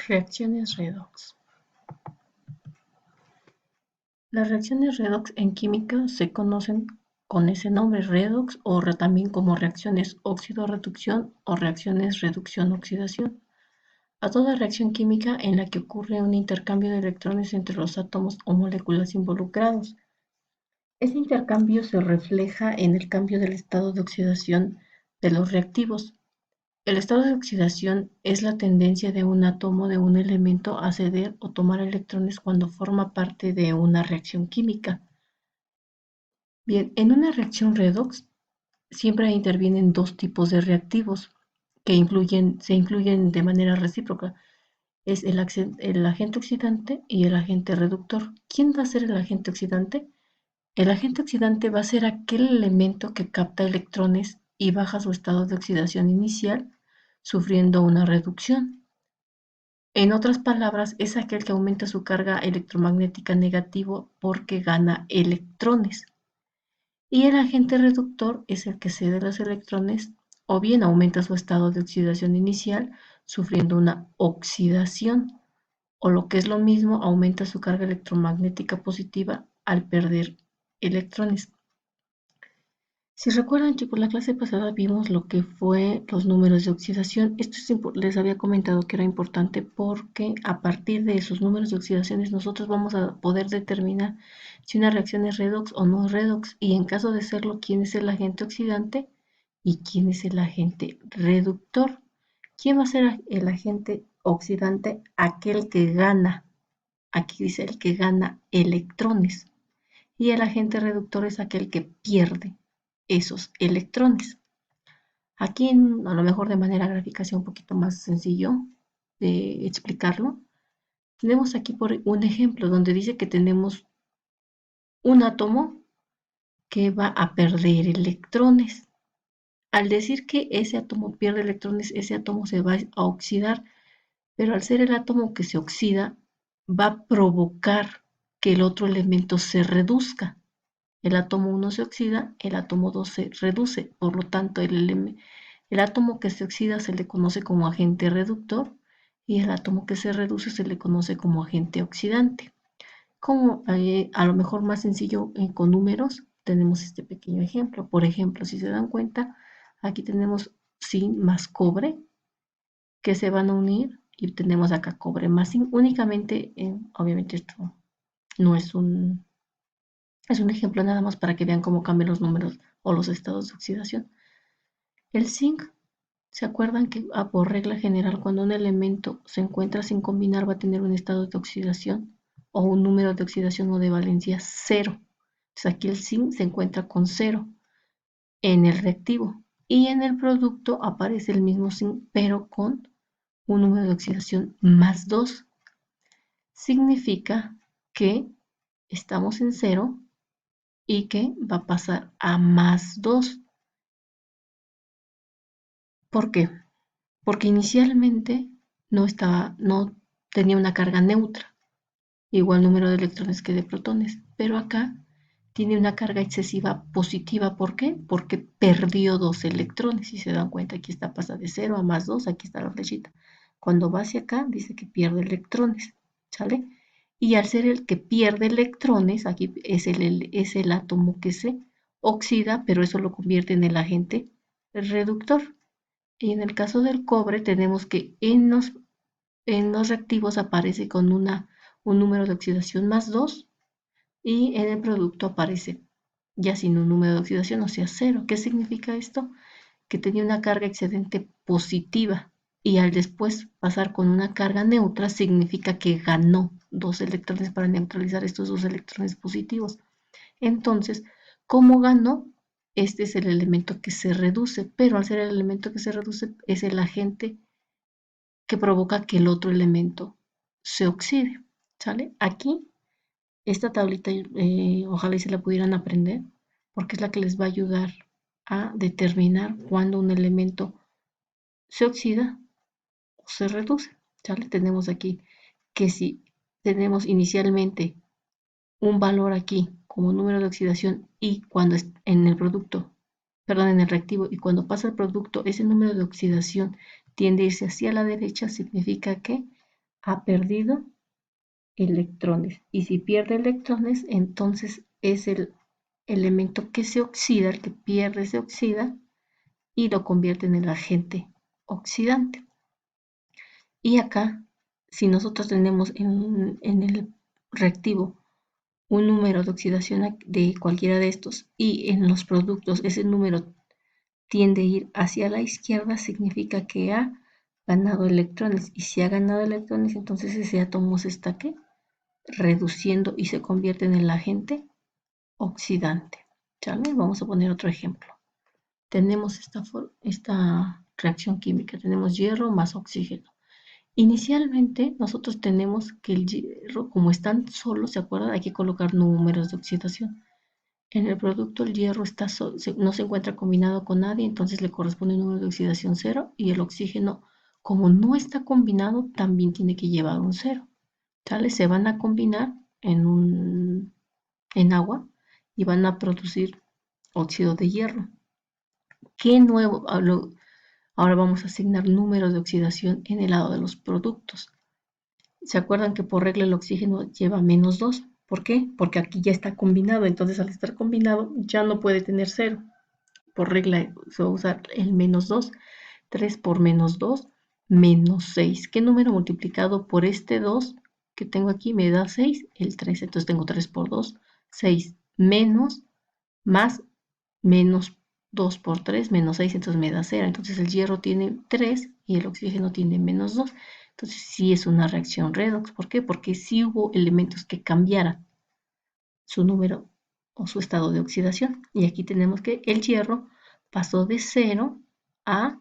Reacciones redox. Las reacciones redox en química se conocen con ese nombre redox o también como reacciones óxido-reducción o reacciones reducción-oxidación. A toda reacción química en la que ocurre un intercambio de electrones entre los átomos o moléculas involucrados. Ese intercambio se refleja en el cambio del estado de oxidación de los reactivos. El estado de oxidación es la tendencia de un átomo de un elemento a ceder o tomar electrones cuando forma parte de una reacción química. Bien, en una reacción redox siempre intervienen dos tipos de reactivos que se influyen de manera recíproca. Es el agente oxidante y el agente reductor. ¿Quién va a ser el agente oxidante? El agente oxidante va a ser aquel elemento que capta electrones y baja su estado de oxidación inicial, sufriendo una reducción. En otras palabras, es aquel que aumenta su carga electromagnética negativo porque gana electrones. Y el agente reductor es el que cede los electrones o bien aumenta su estado de oxidación inicial, sufriendo una oxidación, o lo que es lo mismo, aumenta su carga electromagnética positiva al perder electrones. Si recuerdan, chicos, la clase pasada vimos lo que fue los números de oxidación. Les había comentado que era importante porque a partir de esos números de oxidaciones nosotros vamos a poder determinar si una reacción es redox o no es redox y en caso de serlo, quién es el agente oxidante y quién es el agente reductor. ¿Quién va a ser el agente oxidante? Aquel que gana, aquí dice el que gana electrones, y el agente reductor es aquel que pierde esos electrones. Aquí, a lo mejor de manera gráfica, sea un poquito más sencillo de explicarlo. Tenemos aquí por un ejemplo donde dice que tenemos un átomo que va a perder electrones. Al decir que ese átomo pierde electrones, ese átomo se va a oxidar, pero al ser el átomo que se oxida, va a provocar que el otro elemento se reduzca. El átomo 1 se oxida, el átomo 2 se reduce, por lo tanto el átomo que se oxida se le conoce como agente reductor y el átomo que se reduce se le conoce como agente oxidante. Como a lo mejor más sencillo con números, tenemos este pequeño ejemplo. Por ejemplo, si se dan cuenta, aquí tenemos zinc más cobre que se van a unir y tenemos acá cobre más zinc. Únicamente, obviamente esto no es es un ejemplo nada más para que vean cómo cambian los números o los estados de oxidación. El zinc, ¿se acuerdan que por regla general cuando un elemento se encuentra sin combinar va a tener un estado de oxidación o un número de oxidación o de valencia cero? Entonces aquí el zinc se encuentra con cero en el reactivo y en el producto aparece el mismo zinc pero con un número de oxidación más 2. Significa que estamos en cero y que va a pasar a más 2. ¿Por qué? Porque inicialmente no tenía una carga neutra, igual número de electrones que de protones, pero acá tiene una carga excesiva positiva. ¿Por qué? Porque perdió 2 electrones. Si se dan cuenta, aquí está, pasa de 0 a más 2, aquí está la flechita. Cuando va hacia acá, dice que pierde electrones, ¿sale? Y al ser el que pierde electrones, aquí es el átomo que se oxida, pero eso lo convierte en el agente reductor. Y en el caso del cobre tenemos que en los reactivos aparece con un número de oxidación más 2 y en el producto aparece ya sin un número de oxidación, o sea, 0. ¿Qué significa esto? Que tenía una carga excedente positiva y al después pasar con una carga neutra significa que ganó 2 electrones para neutralizar estos 2 electrones positivos. Entonces, ¿cómo ganó? Este es el elemento que se reduce, pero al ser el elemento que se reduce es el agente que provoca que el otro elemento se oxide, ¿sale? Aquí, esta tablita, ojalá y se la pudieran aprender, porque es la que les va a ayudar a determinar cuándo un elemento se oxida o se reduce, ¿sale? Tenemos aquí que si tenemos inicialmente un valor aquí como número de oxidación y cuando es en el producto, perdón, en el reactivo, y cuando pasa el producto, ese número de oxidación tiende a irse hacia la derecha, significa que ha perdido electrones. Y si pierde electrones, entonces es el elemento que se oxida, el que pierde se oxida y lo convierte en el agente oxidante. Y acá, si nosotros tenemos en el reactivo un número de oxidación de cualquiera de estos y en los productos ese número tiende a ir hacia la izquierda, significa que ha ganado electrones. Y si ha ganado electrones, entonces ese átomo se está ¿qué? Reduciendo y se convierte en el agente oxidante. ¿Sale? Vamos a poner otro ejemplo. Tenemos esta reacción química, tenemos hierro más oxígeno. Inicialmente nosotros tenemos que el hierro, como están solos, ¿se acuerdan? Hay que colocar números de oxidación. En el producto el hierro no se encuentra combinado con nadie, entonces le corresponde un número de oxidación 0 y el oxígeno, como no está combinado, también tiene que llevar un 0. ¿Sale? Se van a combinar en agua y van a producir óxido de hierro. ¿Qué nuevo? Ahora vamos a asignar números de oxidación en el lado de los productos. ¿Se acuerdan que por regla el oxígeno lleva -2? ¿Por qué? Porque aquí ya está combinado, entonces al estar combinado ya no puede tener 0. Por regla se va a usar el -2. 3 por -2, -6. ¿Qué número multiplicado por este 2 que tengo aquí me da 6? El 3. Entonces tengo 3 por 2, 6, menos, más, menos 2 por 3, -6, entonces me da 0. Entonces el hierro tiene 3 y el oxígeno tiene -2. Entonces sí es una reacción redox. ¿Por qué? Porque sí hubo elementos que cambiaran su número o su estado de oxidación. Y aquí tenemos que el hierro pasó de 0 a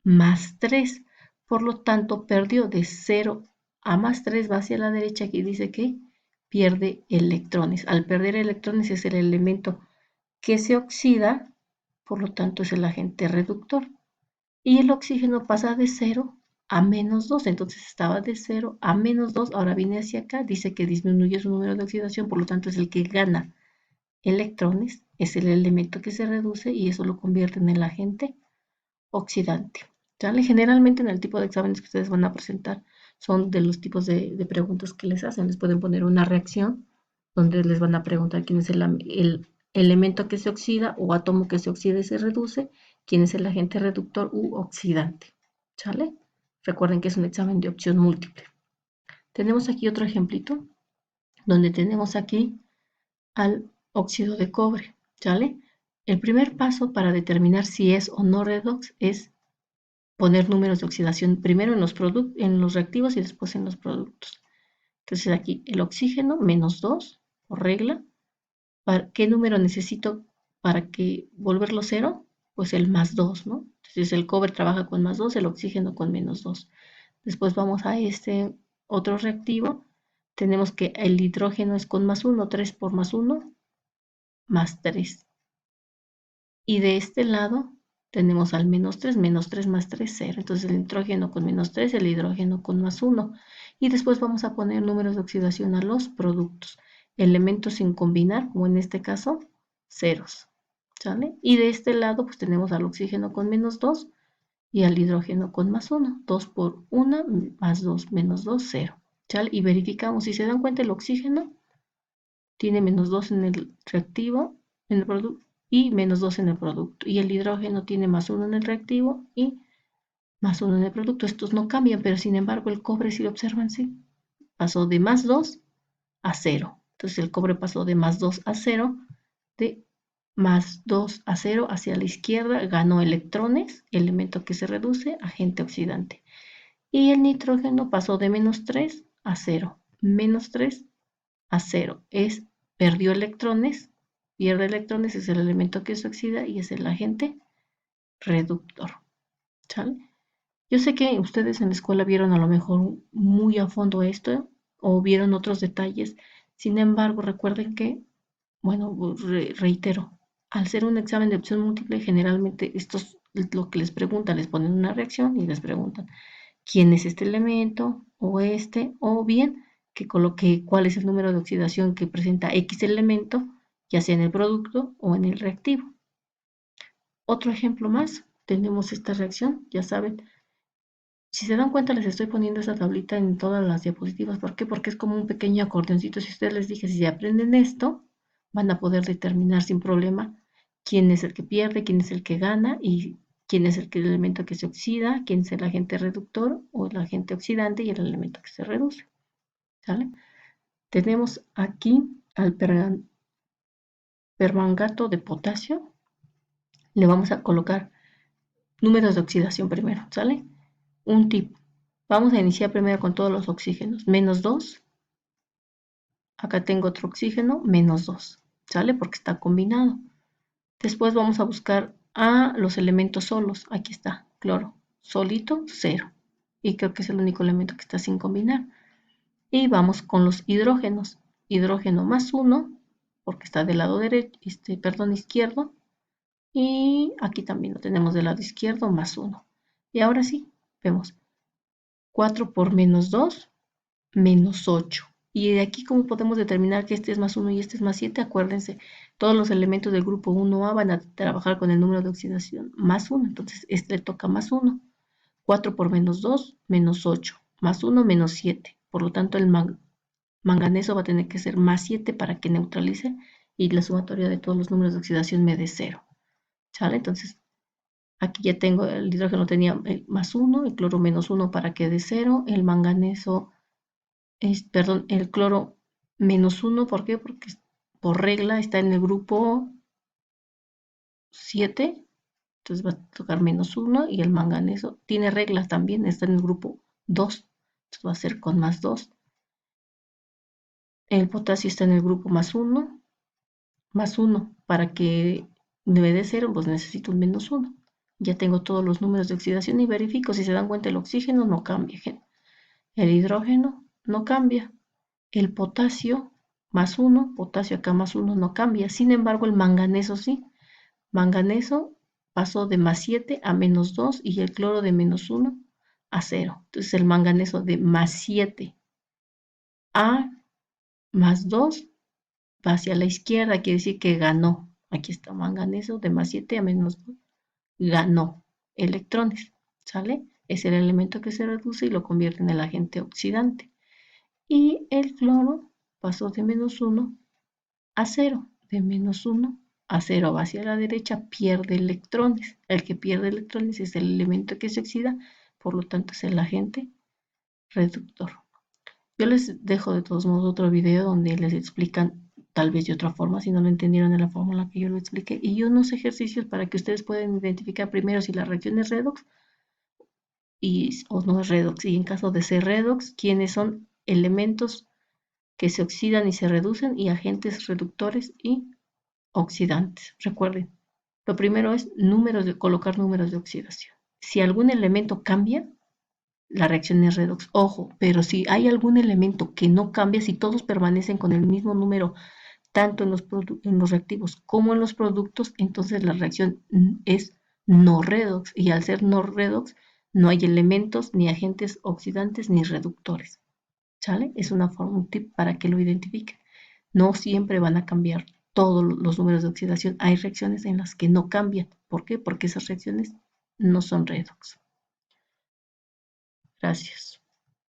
+3. Por lo tanto, perdió de 0 a +3, va hacia la derecha. Aquí dice que pierde electrones. Al perder electrones es el elemento que se oxida, por lo tanto es el agente reductor. Y el oxígeno pasa de 0 a -2, entonces estaba de 0 a -2, ahora viene hacia acá, dice que disminuye su número de oxidación, por lo tanto es el que gana electrones, es el elemento que se reduce y eso lo convierte en el agente oxidante. ¿Sale? Generalmente en el tipo de exámenes que ustedes van a presentar son de los tipos de preguntas que les hacen. Les pueden poner una reacción donde les van a preguntar quién es el elemento que se oxida o átomo que se oxida y se reduce, quién es el agente reductor u oxidante. ¿Sale? Recuerden que es un examen de opción múltiple. Tenemos aquí otro ejemplito donde tenemos aquí al óxido de cobre. ¿Sale? El primer paso para determinar si es o no redox es poner números de oxidación primero en los reactivos y después en los productos. Entonces aquí el oxígeno, -2 por regla. ¿Qué número necesito para que volverlo 0? Pues el +2, ¿no? Entonces el cobre trabaja con +2, el oxígeno con -2. Después vamos a este otro reactivo. Tenemos que el hidrógeno es con +1, 3 por +1, +3. Y de este lado tenemos al -3, -3 más 3, 0. Entonces el nitrógeno con -3, el hidrógeno con +1. Y después vamos a poner números de oxidación a los productos. Elementos sin combinar, como en este caso, ceros. ¿Sale? Y de este lado pues tenemos al oxígeno con -2 y al hidrógeno con +1. 2 por 1 más 2 -2, 0. ¿Sale? Y verificamos, si se dan cuenta, el oxígeno tiene -2 en el reactivo, en el producto, y -2 en el producto. Y el hidrógeno tiene +1 en el reactivo y +1 en el producto. Estos no cambian, pero sin embargo el cobre, si lo observan, sí, pasó de +2 a 0. Entonces el cobre pasó de +2 a 0, de +2 a 0 hacia la izquierda, ganó electrones, elemento que se reduce, agente oxidante. Y el nitrógeno pasó de -3 a 0, -3 a 0, perdió electrones, pierde electrones, es el elemento que se oxida y es el agente reductor. ¿Sale? Yo sé que ustedes en la escuela vieron a lo mejor muy a fondo esto o vieron otros detalles, sin embargo recuerden que, bueno, reitero, al ser un examen de opción múltiple, generalmente esto es lo que les preguntan, les ponen una reacción y les preguntan quién es este elemento o bien que coloque cuál es el número de oxidación que presenta X elemento, ya sea en el producto o en el reactivo. Otro ejemplo más, tenemos esta reacción, ya saben, Si se dan cuenta, les estoy poniendo esa tablita en todas las diapositivas. ¿Por qué? Porque es como un pequeño acordeoncito. Si ustedes les dije, si aprenden esto, van a poder determinar sin problema quién es el que pierde, quién es el que gana y quién es el elemento que se oxida, quién es el agente reductor o el agente oxidante y el elemento que se reduce. ¿Sale? Tenemos aquí al permangato de potasio. Le vamos a colocar números de oxidación primero, ¿sale? Un tip. Vamos a iniciar primero con todos los oxígenos. -2. Acá tengo otro oxígeno, -2. ¿Sale? Porque está combinado. Después vamos a buscar a los elementos solos. Aquí está, cloro. Solito, 0. Y creo que es el único elemento que está sin combinar. Y vamos con los hidrógenos. Hidrógeno +1, porque está del lado derecho, izquierdo. Y aquí también lo tenemos del lado izquierdo, +1. Y ahora sí, vemos 4 por -2, -8. Y de aquí, ¿cómo podemos determinar que este es +1 y este es +7? Acuérdense, todos los elementos del grupo 1A van a trabajar con el número de oxidación +1. Entonces, este le toca +1. 4 por -2, -8. +1, -7. Por lo tanto, el manganeso va a tener que ser +7 para que neutralice y la sumatoria de todos los números de oxidación me dé 0. ¿Sale? Entonces, aquí ya tengo, el hidrógeno tenía +1, el cloro -1 para que dé 0, el manganeso, perdón, el cloro -1, ¿por qué? Porque por regla está en el grupo 7, entonces va a tocar -1 y el manganeso tiene reglas también, está en el grupo 2, entonces va a ser con +2. El potasio está en el grupo +1, para que me dé 0, pues necesito un -1. Ya tengo todos los números de oxidación y verifico. Si se dan cuenta, el oxígeno no cambia, el hidrógeno no cambia, el potasio +1, potasio acá +1 no cambia. Sin embargo, el manganeso sí. Manganeso pasó de +7 a -2 y el cloro de -1 a 0. Entonces el manganeso de +7 a +2 va hacia la izquierda, quiere decir que ganó. Aquí está manganeso de +7 a -2. Ganó electrones, ¿sale? Es el elemento que se reduce y lo convierte en el agente oxidante. Y el cloro pasó de -1 a 0. De -1 a 0 va hacia la derecha, pierde electrones. El que pierde electrones es el elemento que se oxida, por lo tanto es el agente reductor. Yo les dejo de todos modos otro video donde les explican tal vez de otra forma, si no lo entendieron de la forma en la que yo lo expliqué, y unos ejercicios para que ustedes puedan identificar primero si la reacción es redox o no es redox, y en caso de ser redox, quiénes son elementos que se oxidan y se reducen y agentes reductores y oxidantes. Recuerden, lo primero es colocar números de oxidación. Si algún elemento cambia, la reacción es redox. Ojo, pero si hay algún elemento que no cambia, si todos permanecen con el mismo número, tanto en los reactivos como en los productos, entonces la reacción es no redox. Y al ser no redox, no hay elementos, ni agentes oxidantes, ni reductores. ¿Sale? Es un tip para que lo identifiquen. No siempre van a cambiar todos los números de oxidación. Hay reacciones en las que no cambian. ¿Por qué? Porque esas reacciones no son redox. Gracias.